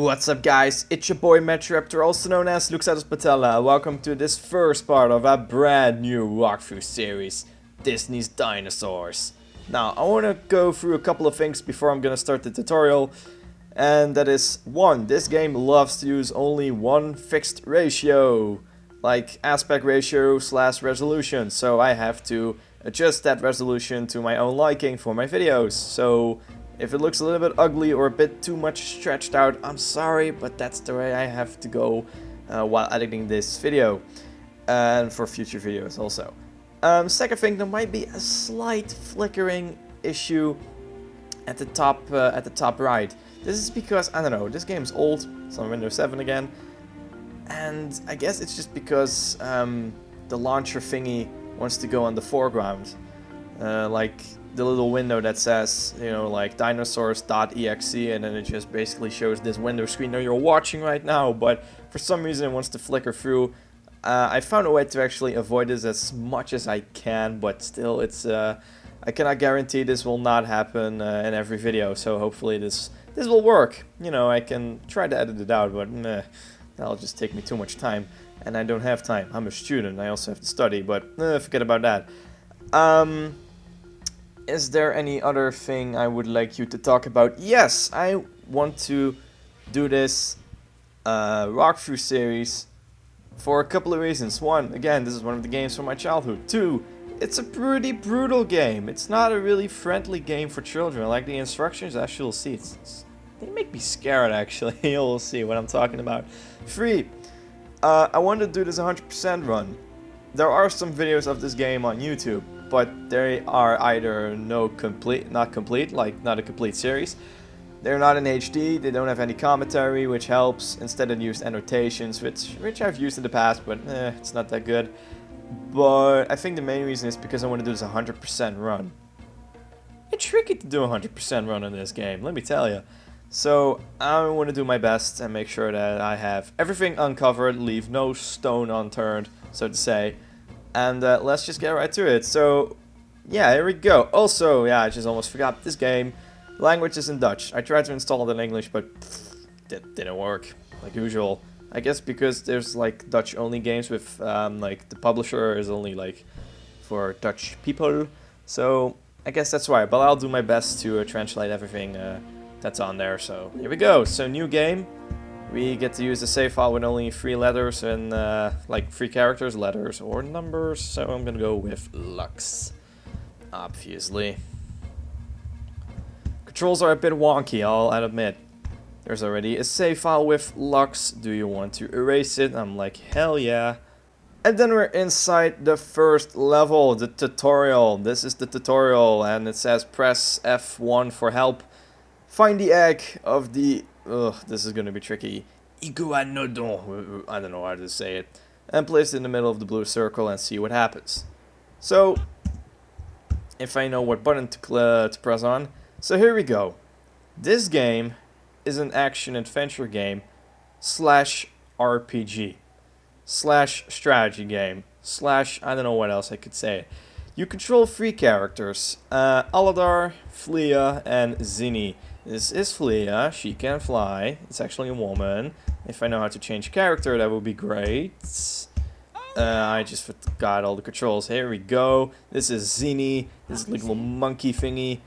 What's up guys, it's your boy Metraptor, also known as Luxatus Patella. Welcome to this first part of a brand new walkthrough series, Disney's Dinosaurs. Now, I want to go through a couple of things before I'm gonna start the tutorial. And that is, 1. This game loves to use only one fixed ratio, like aspect ratio / resolution. So I have to adjust that resolution to my own liking for my videos. So if it looks a little bit ugly or a bit too much stretched out, I'm sorry, but that's the way I have to go while editing this video. And for future videos also. Second thing, there might be a slight flickering issue at the top right. This is because, I don't know, this game's old, it's on Windows 7 again. And I guess it's just because the launcher thingy wants to go on the foreground. Like the little window that says, you know, like dinosaurs.exe, and then it just basically shows this window screen that you're watching right now, but for some reason it wants to flicker through. I found a way to actually avoid this as much as I can, but still it's I cannot guarantee this will not happen in every video, so hopefully this will work. You know, I can try to edit it out, but that'll just take me too much time, and I don't have time. I'm a student, I also have to study, but forget about that. Is there any other thing I would like you to talk about? Yes, I want to do this walkthrough series for a couple of reasons. 1, again, this is one of the games from my childhood. 2, it's a pretty brutal game. It's not a really friendly game for children. Like the instructions, as you'll see, they make me scared actually. You'll see what I'm talking about. 3, I want to do this 100% run. There are some videos of this game on YouTube, but they are either not complete, like not a complete series. They're not in HD, they don't have any commentary, which helps. Instead I used annotations, which I've used in the past, but it's not that good. But I think the main reason is because I want to do this 100% run. It's tricky to do a 100% run in this game, let me tell you. So I want to do my best and make sure that I have everything uncovered, leave no stone unturned, so to say. And let's just get right to it. So yeah, here we go. Also, yeah, I just almost forgot, this game, language is in Dutch. I tried to install it in English, but that didn't work, like usual. I guess because there's like Dutch only games with like the publisher is only like for Dutch people. So I guess that's why, but I'll do my best to translate everything that's on there. So here we go. So new game. We get to use a save file with only 3 letters and like 3 characters, letters or numbers. So I'm gonna go with Lux, obviously. Controls are a bit wonky, I'll admit. There's already a save file with Lux. Do you want to erase it? I'm like, hell yeah. And then we're inside the first level, the tutorial. This is the tutorial, and it says press F1 for help. Find the egg of the... Ugh, this is gonna be tricky. Iguanodon, I don't know how to say it. And place it in the middle of the blue circle and see what happens. So, if I know what button to press on. So here we go. This game is an action-adventure game / RPG / strategy game / I don't know what else I could say. You control 3 characters, Aladar, Plio, and Zini. This is Plio, she can fly, it's actually a woman. If I know how to change character, that would be great. I just forgot all the controls. Here we go. This is Zini, this little monkey thingy.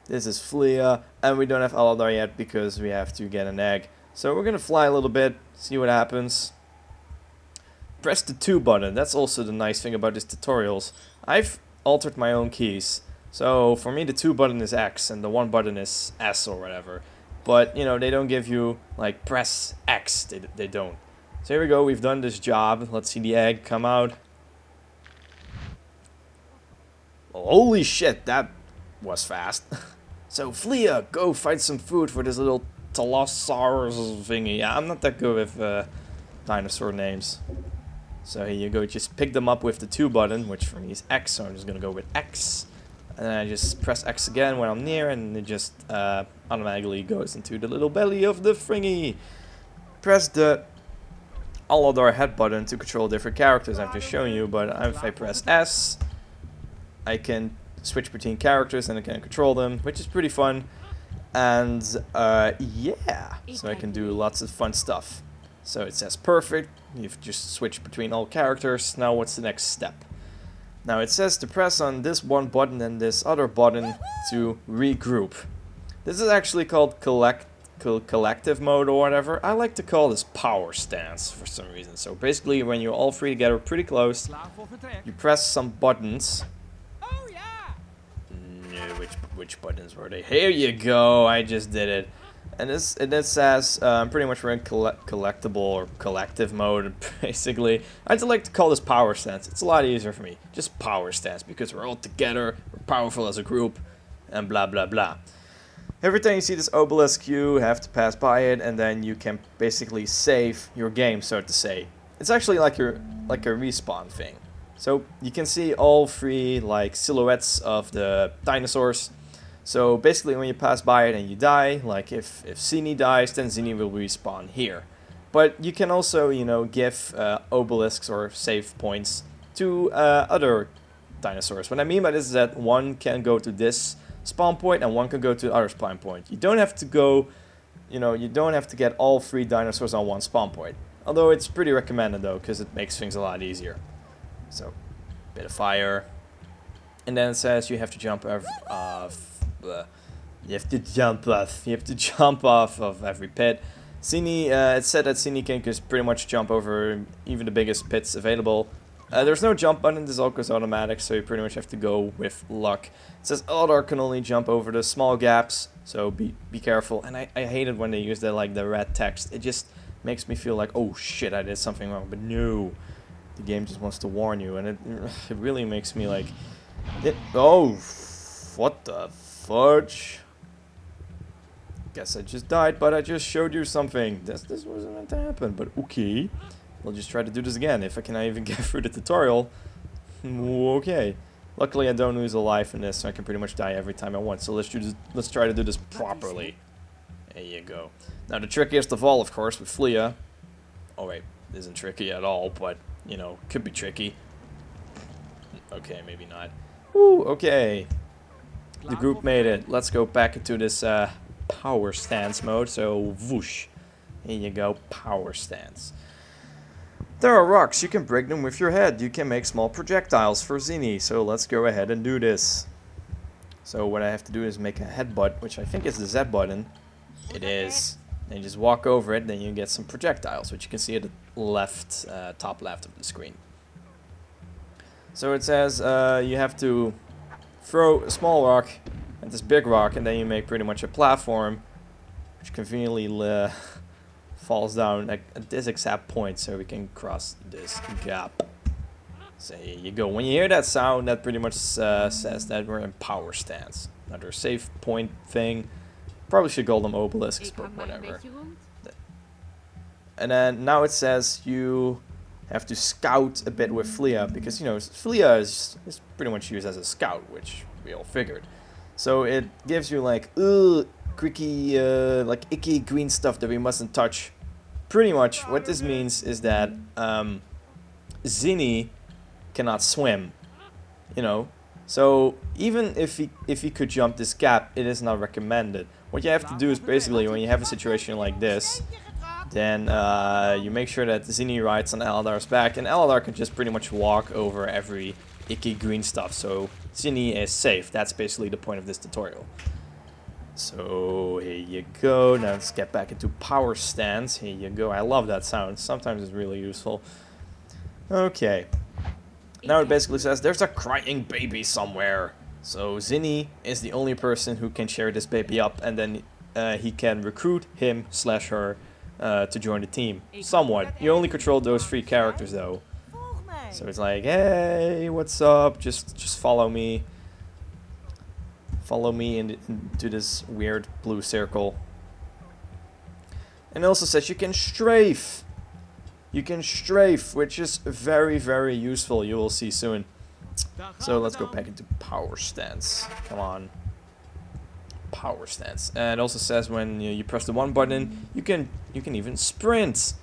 This is Plio, and we don't have Aladar yet because we have to get an egg. So we're gonna fly a little bit, see what happens. Press the 2 button, that's also the nice thing about these tutorials. I've altered my own keys. So for me the 2 button is X and the 1 button is S or whatever. But you know, they don't give you like press X, they don't. So here we go, we've done this job. Let's see the egg come out. Well, holy shit, that was fast. So Plio, go find some food for this little Talosaurus thingy. Yeah, I'm not that good with dinosaur names. So here you go, just pick them up with the 2 button, which for me is X, so I'm just gonna go with X. And then I just press X again when I'm near, and it just automatically goes into the little belly of the thingy. Press the Aladar head button to control different characters I've just shown you, but if I press S, I can switch between characters and I can control them, which is pretty fun. And yeah, so I can do lots of fun stuff. So it says perfect. You've just switched between all characters. Now what's the next step? Now it says to press on this one button and this other button to regroup. This is actually called collective mode or whatever. I like to call this power stance for some reason. So basically when you're all three together pretty close, you press some buttons. Which buttons were they? Here you go, I just did it. And this says pretty much we're in collectible or collective mode, basically. I just like to call this power stance. It's a lot easier for me. Just power stance, because we're all together, we're powerful as a group, and blah blah blah. Every time you see this obelisk, you have to pass by it, and then you can basically save your game, so to say. It's actually like a respawn thing. So you can see all three like silhouettes of the dinosaurs. So basically when you pass by it and you die, like if Zini dies, then Zini will respawn here. But you can also, you know, give obelisks or save points to other dinosaurs. What I mean by this is that one can go to this spawn point and one can go to the other spawn point. You don't have to go, you know, you don't have to get all three dinosaurs on one spawn point. Although it's pretty recommended though, because it makes things a lot easier. So, bit of fire. And then it says you have to jump off. You have to jump off of every pit. Zini, it said that Zini can just pretty much jump over even the biggest pits available. There's no jump button, this all goes automatic, so you pretty much have to go with luck. It says Aladar can only jump over the small gaps, so be careful. And I hate it when they use the red text. It just makes me feel like, oh shit, I did something wrong. But no, the game just wants to warn you, and it really makes me like, oh, what the fudge? Guess I just died, but I just showed you something. This wasn't meant to happen, but okay. We'll just try to do this again. If I can even get through the tutorial, okay. Luckily, I don't lose a life in this, so I can pretty much die every time I want. So let's try to do this properly. There you go. Now the trickiest of all, of course, with Plio. Oh wait, it isn't tricky at all, but you know, could be tricky. Okay, maybe not. Woo, okay. The group made it. Let's go back into this power stance mode. So whoosh. Here you go, power stance. There are rocks, you can break them with your head. You can make small projectiles for Zini. So let's go ahead and do this. So what I have to do is make a headbutt, which I think is the Z button. It is. And you just walk over it, then you get some projectiles, which you can see at the left, top left of the screen. So it says you have to throw a small rock at this big rock, and then you make pretty much a platform, which conveniently falls down at this exact point, so we can cross this gap. So here you go. When you hear that sound, that pretty much says that we're in power stance. Another save point thing. Probably should call them obelisks, but whatever. And then now it says you have to scout a bit with Plio, because you know Plio is pretty much used as a scout, which we all figured. So it gives you like creaky, like icky green stuff that we mustn't touch. Pretty much what this means is that Zini cannot swim, you know. So even if he could jump this gap, it is not recommended. What you have to do is basically when you have a situation like this, then you make sure that Zini rides on Aladar's back, and Aladar can just pretty much walk over every icky green stuff, so Zini is safe. That's basically the point of this tutorial. So here you go. Now let's get back into power stance. Here you go. I love that sound. Sometimes it's really useful. Okay. Now it basically says there's a crying baby somewhere. So Zini is the only person who can cheer this baby up, and then he can recruit him/her to join the team. Somewhat. You only control those three characters though. So it's like, hey, what's up? Just follow me. Follow me into this weird blue circle. And it also says you can strafe. You can strafe, which is very, very useful. You will see soon. So let's go back into power stance. Come on. Power stance. And it also says when you press the one button, you can even sprint,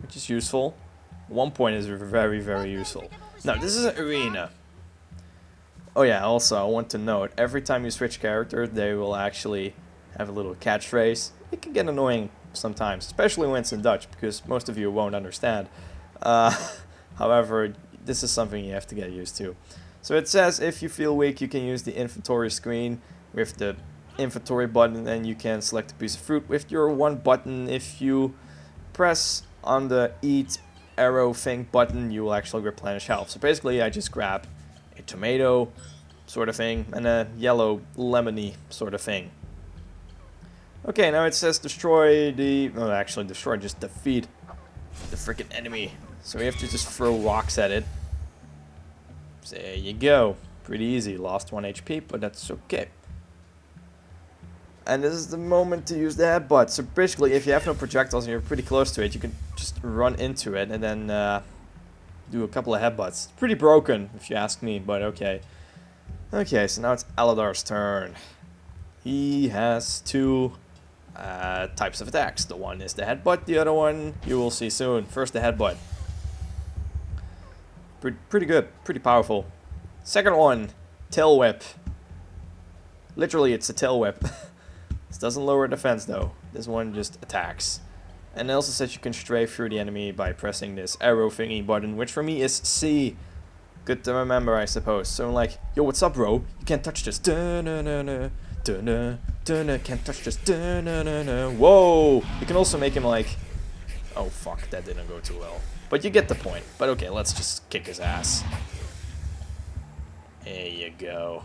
which is useful. 1 point is very, very useful. Now this is an arena. Oh yeah, also I want to note, every time you switch character, they will actually have a little catchphrase. It can get annoying sometimes, especially when it's in Dutch, because most of you won't understand. However, this is something you have to get used to. So it says if you feel weak, you can use the inventory screen with the inventory button, and you can select a piece of fruit with your one button. If you press on the eat arrow thing button, you will actually replenish health. So basically I just grab a tomato sort of thing and a yellow lemony sort of thing. Okay, now it says destroy the... no, actually destroy, just defeat the freaking enemy. So we have to just throw rocks at it. So there you go. Pretty easy. Lost 1 HP, but that's okay. And this is the moment to use the headbutt. So basically, if you have no projectiles and you're pretty close to it, you can just run into it and then do a couple of headbutts. It's pretty broken, if you ask me, but okay. Okay, so now it's Aladar's turn. He has two types of attacks. The one is the headbutt, the other one you will see soon. First, the headbutt. Pretty good, pretty powerful. Second one, tail whip. Literally, it's a tail whip. This doesn't lower defense though. This one just attacks. And it also says you can strafe through the enemy by pressing this arrow thingy button, which for me is C. Good to remember, I suppose. So I'm like, yo, what's up, bro? You can't touch this. Can't touch this. Whoa! You can also make him like... oh, fuck, that didn't go too well. But you get the point. But okay, let's just kick his ass. There you go.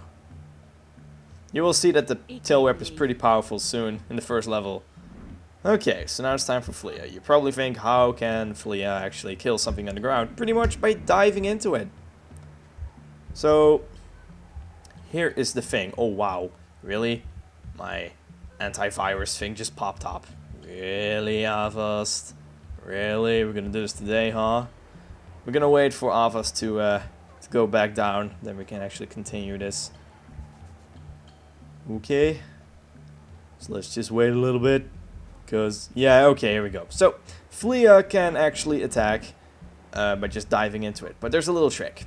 You will see that the tail whip is pretty powerful soon in the first level. Okay, so now it's time for Plio. You probably think, how can Plio actually kill something on the ground? Pretty much by diving into it. So, here is the thing. Oh, wow. Really? My antivirus thing just popped up. Really, Avast? Really? We're gonna do this today, huh? We're gonna wait for Avast to go back down. Then we can actually continue this. Okay. So let's just wait a little bit. Because, yeah, okay, here we go. So, Plio can actually attack by just diving into it. But there's a little trick.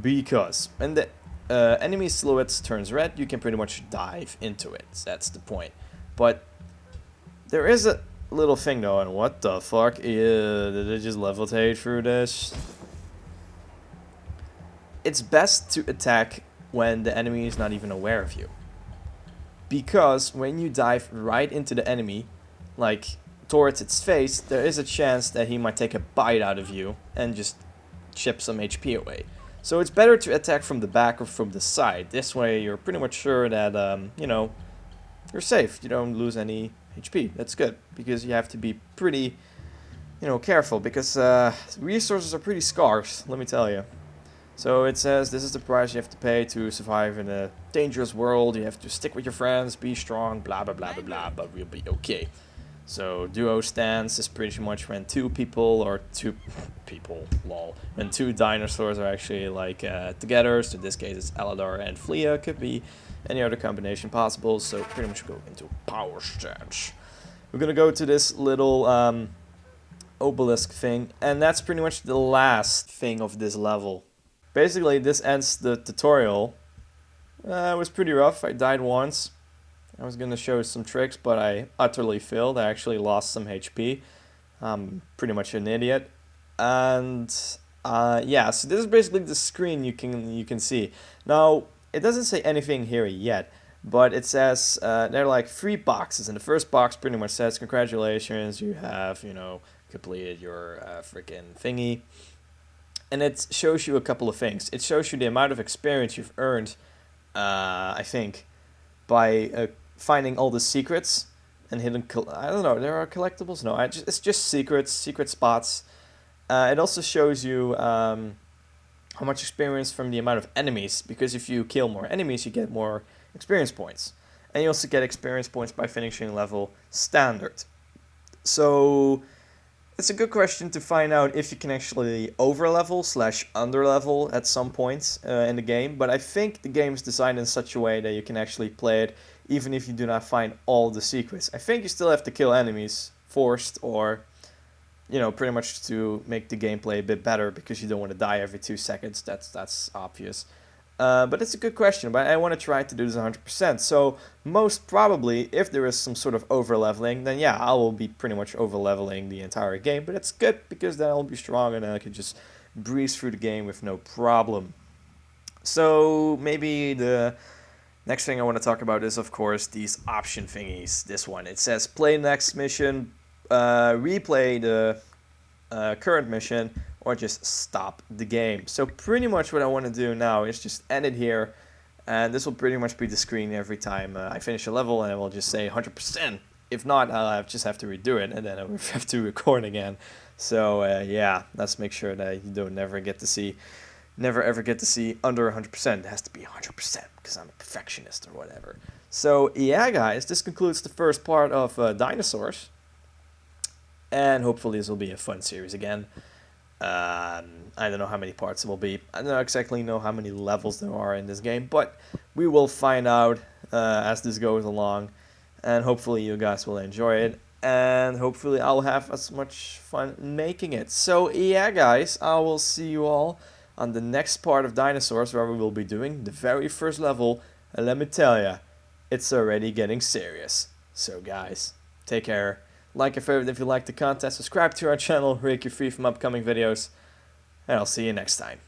Because when the enemy silhouette turns red, you can pretty much dive into it. That's the point. But there is a little thing though, and what the fuck? Did it just levitate through this? It's best to attack when the enemy is not even aware of you. Because when you dive right into the enemy, like towards its face, there is a chance that he might take a bite out of you and just chip some HP away. So it's better to attack from the back or from the side. This way you're pretty much sure that, you know, you're safe. You don't lose any HP. That's good, because you have to be pretty, you know, careful, because resources are pretty scarce, let me tell you. So it says this is the price you have to pay to survive in a dangerous world. You have to stick with your friends, be strong, blah blah blah blah blah, but we'll be okay. So duo stance is pretty much when two people, or two people, lol, when two dinosaurs are actually like together. So in this case it's Aladar and Plio. Could be any other combination possible. So pretty much go into power stance. We're gonna go to this little obelisk thing, and that's pretty much the last thing of this level. Basically, this ends the tutorial. It was pretty rough. I died once. I was gonna show some tricks, but I utterly failed. I actually lost some HP. I'm pretty much an idiot. And yeah, so this is basically the screen you can see. Now, it doesn't say anything here yet, but it says there are like 3 boxes, and the first box pretty much says congratulations, you have, you know, completed your freaking thingy. And it shows you a couple of things. It shows you the amount of experience you've earned, I think, by finding all the secrets and hidden... I don't know, there are collectibles? No, it's just secret spots. It also shows you how much experience from the amount of enemies, because if you kill more enemies, you get more experience points. And you also get experience points by finishing level standard. So... it's a good question to find out if you can actually overlevel / underlevel at some points in the game. But I think the game is designed in such a way that you can actually play it even if you do not find all the secrets. I think you still have to kill enemies forced, or, you know, pretty much to make the gameplay a bit better, because you don't want to die every 2 seconds. That's obvious. But it's a good question, but I want to try to do this 100%. So most probably, if there is some sort of over-leveling, then yeah, I will be pretty much over-leveling the entire game. But it's good, because then I'll be strong and then I can just breeze through the game with no problem. So maybe the next thing I want to talk about is, of course, these option thingies. This one, it says play next mission, replay the current mission, or just stop the game. So pretty much what I want to do now is just end it here, and this will pretty much be the screen every time I finish a level, and I will just say 100%. If not, I'll just have to redo it, and then I will have to record again. So yeah, let's make sure that you don't never ever get to see under 100%. It has to be 100% because I'm a perfectionist or whatever. So yeah, guys, this concludes the first part of dinosaurs. And hopefully this will be a fun series again. I don't know how many parts it will be. I don't exactly know how many levels there are in this game, but we will find out as this goes along. And hopefully you guys will enjoy it. And hopefully I'll have as much fun making it. So yeah, guys, I will see you all on the next part of Dinosaurs, where we will be doing the very first level. And let me tell ya, it's already getting serious. So guys, take care. Like and favorite if you like the content, subscribe to our channel, break you free from upcoming videos, and I'll see you next time.